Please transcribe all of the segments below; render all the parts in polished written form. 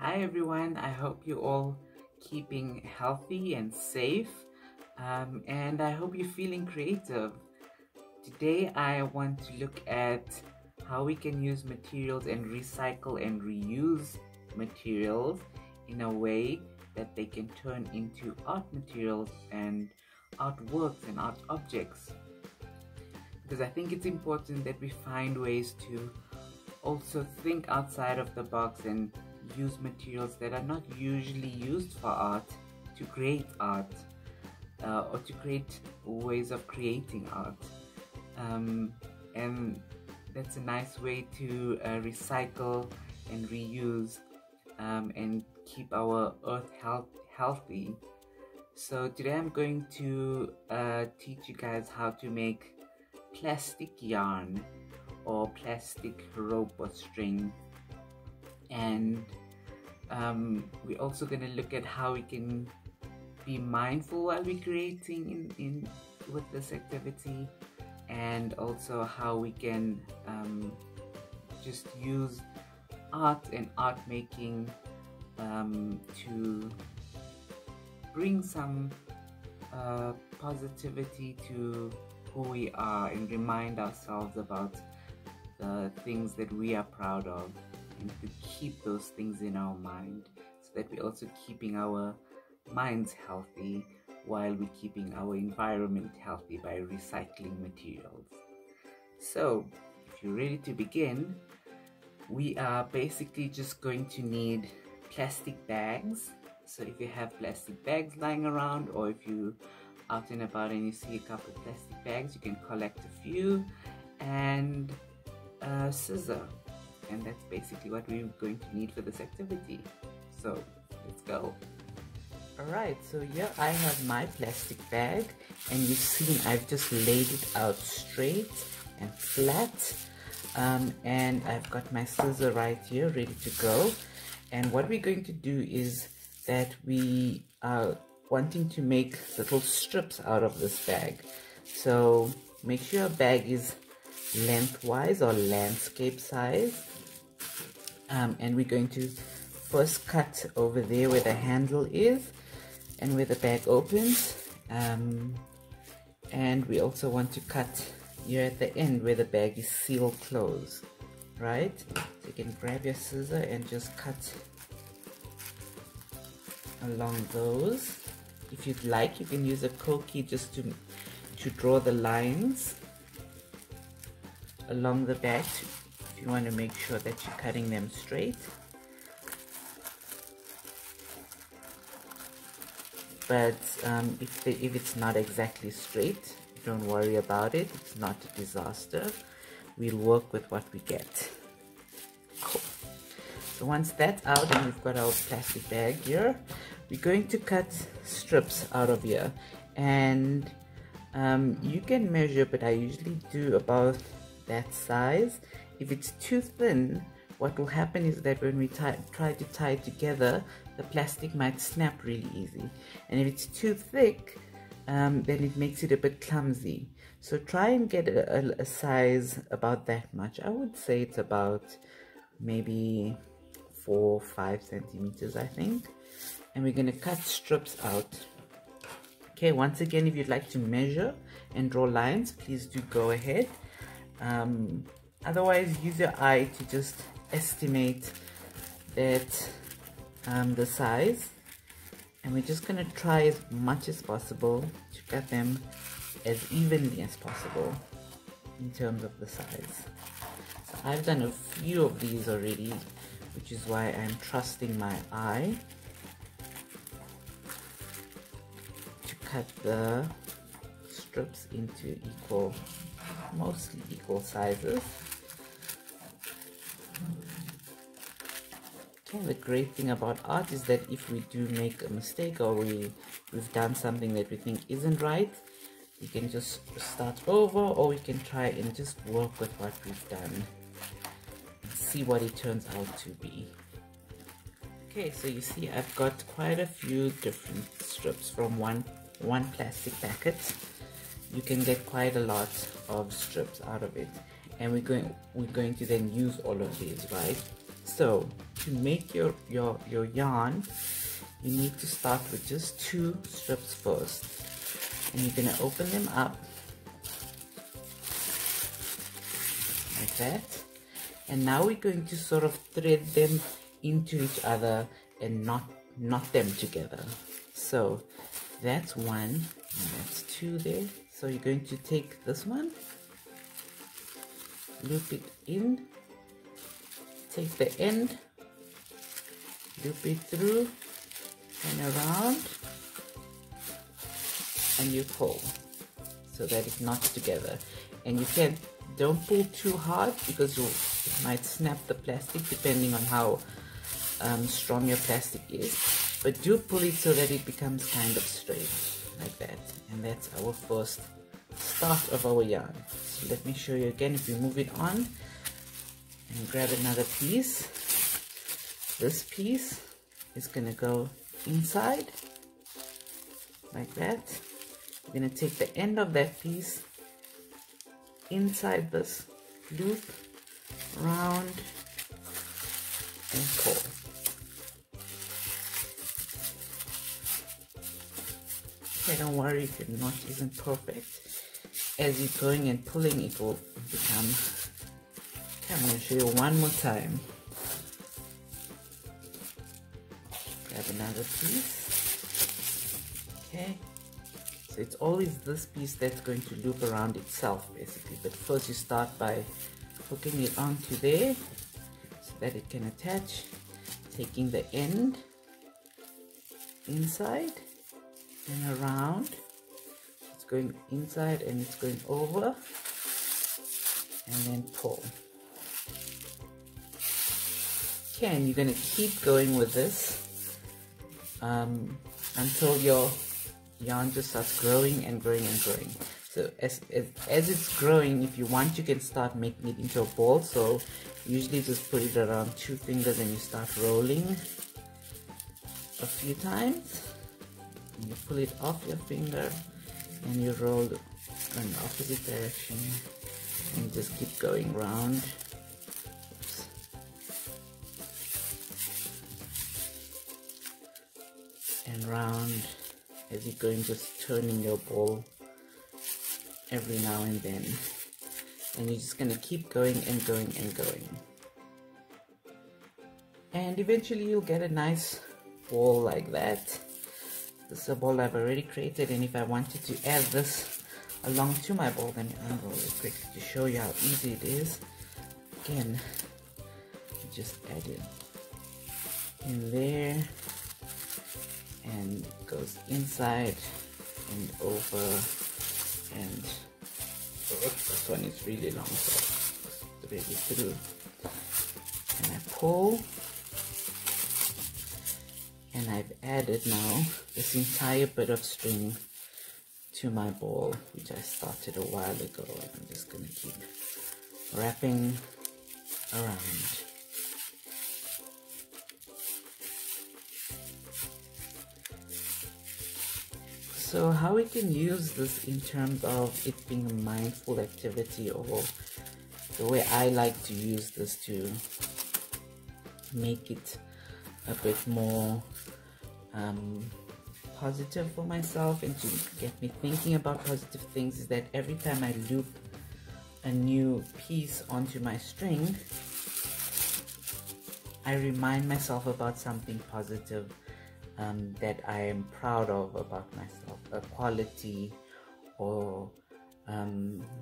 Hi everyone, I hope you all keeping healthy and safe, and I hope you're feeling creative. Today I want to look at how we can use materials and recycle and reuse materials in a way that they can turn into art materials and artworks and art objects. Because I think it's important that we find ways to also think outside of the box and use materials that are not usually used for art to create art, or to create ways of creating art. And that's a nice way to recycle and reuse, and keep our earth healthy. So today I'm going to teach you guys how to make plastic yarn or plastic rope or string, and we're also going to look at how we can be mindful while we're creating with this activity, and also how we can just use art and art making to bring some positivity to who we are and remind ourselves about the things that we are proud of, and to keep those things in our mind so that we're also keeping our minds healthy while we're keeping our environment healthy by recycling materials. So if you're ready to begin, we are basically just going to need plastic bags. So if you have plastic bags lying around, or if you out and about and you see a couple of plastic bags, you can collect a few, and a scissor, and that's basically what we're going to need for this activity. So let's go. Alright, so here I have my plastic bag, and you've seen I've just laid it out straight and flat, and I've got my scissor right here ready to go. And what we're going to do is that we are wanting to make little strips out of this bag. So make sure your bag is lengthwise or landscape size, and we're going to first cut over there where the handle is and where the bag opens, and we also want to cut here at the end where the bag is sealed closed, right? So you can grab your scissor and just cut along those. If you'd like, you can use a Koki just to draw the lines along the back if you want to make sure that you're cutting them straight. But if it's not exactly straight, don't worry about it. It's not a disaster. We'll work with what we get. Cool. So once that's out and we've got our plastic bag here, we're going to cut strips out of here, and you can measure, but I usually do about that size. If it's too thin, what will happen is that when we try to tie it together, the plastic might snap really easy, and if it's too thick, then it makes it a bit clumsy. So try and get a size about that much. I would say it's about maybe 4 or 5 centimeters, I think. And we're going to cut strips out. Okay, once again, if you'd like to measure and draw lines, please do go ahead. Otherwise, use your eye to just estimate that the size. And we're just going to try as much as possible to cut them as evenly as possible in terms of the size. So I've done a few of these already, which is why I'm trusting my eye to cut the strips into mostly equal sizes. Okay, the great thing about art is that if we do make a mistake, or we've done something that we think isn't right, we can just start over, or we can try and just work with what we've done and see what it turns out to be. Okay, so you see I've got quite a few different strips from one plastic packet. You can get quite a lot of strips out of it, and we're going to then use all of these, right? So to make your yarn, you need to start with just 2 strips first, and you're going to open them up like that. And now we're going to sort of thread them into each other and knot them together. So that's 1 and that's 2 there. So you're going to take this one, loop it in, take the end, loop it through and around, and you pull so that it knots together. And you don't pull too hard because it might snap the plastic depending on how strong your plastic is, but do pull it so that it becomes kind of straight like that. And that's our first start of our yarn. So let me show you again. If you move it on and grab another piece, this piece is going to go inside like that. You're going to take the end of that piece inside this loop, round and pull. Okay, don't worry if your knot isn't perfect. As you're going and pulling, it will become. Okay, I'm going to show you one more time. Grab another piece. Okay, so it's always this piece that's going to loop around itself basically, but first you start by hooking it onto there so that it can attach, taking the end inside and around. It's going inside and it's going over, and then pull. Okay, and you're going to keep going with this until your yarn just starts growing and growing and growing. So as it's growing, if you want, you can start making it into a ball. So usually just put it around 2 fingers and you start rolling a few times. And you pull it off your finger and you roll in the opposite direction and you just keep going round. Oops. And round as you're going, just turning your ball every now and then, and you're just going to keep going and going and going, and eventually you'll get a nice ball like that. This is a ball I've already created, and if I wanted to add this along to my ball, then I'll unroll it quickly to show you how easy it is. Again, you just add it in there and it goes inside and over, and this one is really long, so thread it through, and I pull, and I've added now this entire bit of string to my ball, which I started a while ago, and I'm just going to keep wrapping around. So how we can use this in terms of it being a mindful activity, or the way I like to use this to make it a bit more positive for myself and to get me thinking about positive things, is that every time I loop a new piece onto my string, I remind myself about something positive that I am proud of about myself, a quality or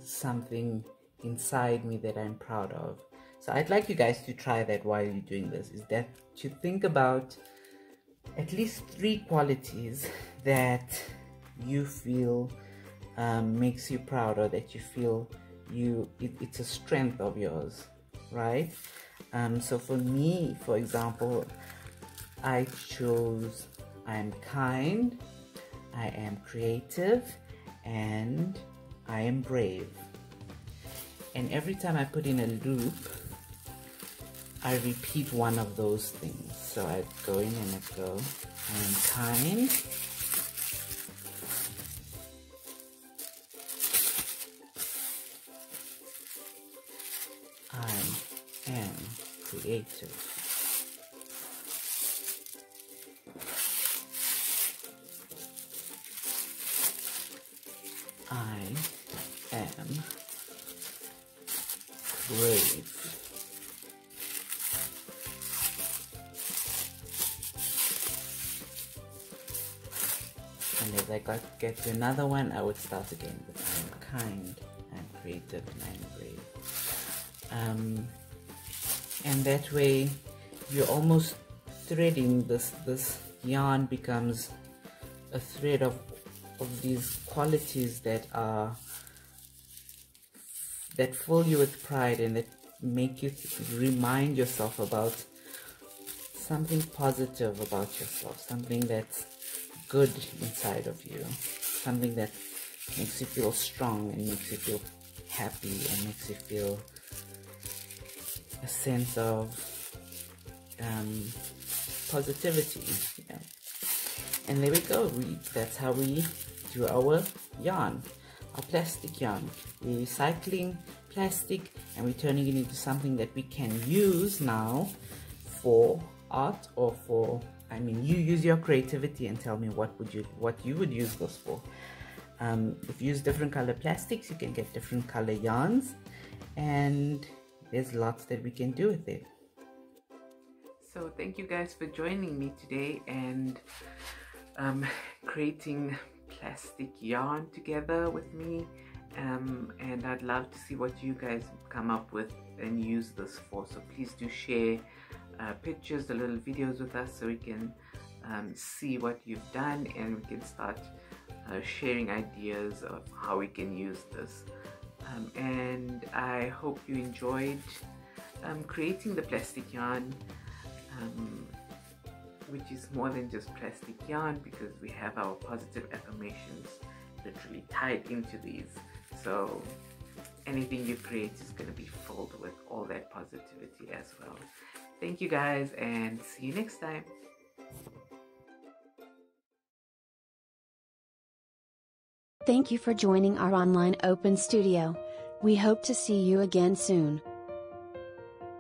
something inside me that I'm proud of. So I'd like you guys to try that while you're doing this, is that to think about at least 3 qualities that you feel makes you proud, or that you feel it's a strength of yours, right? So for me, for example, I chose I am kind, I am creative, and I am brave. And every time I put in a loop, I repeat one of those things. So I go in and I go, I am kind, I am creative, creative. I am brave. And as I get to another one, I would start again with I'm kind, I'm creative, and I'm brave. And that way, you're almost threading this yarn becomes a thread of these qualities that fill you with pride and that make you remind yourself about something positive about yourself, something that's good inside of you, something that makes you feel strong and makes you feel happy and makes you feel a sense of positivity. Yeah. And there we go. That's how we do our yarn, our plastic yarn. We're recycling plastic and we're turning it into something that we can use now for art or for, I mean, you use your creativity and tell me what you would use this for. If you use different color plastics, you can get different color yarns, and there's lots that we can do with it. So thank you guys for joining me today and creating plastic yarn together with me, and I'd love to see what you guys come up with and use this for. So please do share pictures, the little videos with us so we can see what you've done, and we can start sharing ideas of how we can use this. And I hope you enjoyed creating the plastic yarn, which is more than just plastic yarn, because we have our positive affirmations literally tied into these. So anything you create is going to be filled with all that positivity as well. Thank you guys, and see you next time. Thank you for joining our online open studio. We hope to see you again soon.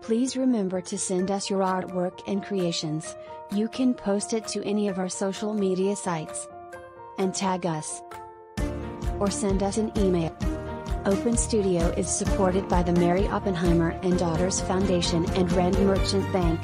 Please remember to send us your artwork and creations. You can post it to any of our social media sites and tag us, or send us an email. Open Studio is supported by the Mary Oppenheimer and Daughters Foundation and Rand Merchant Bank.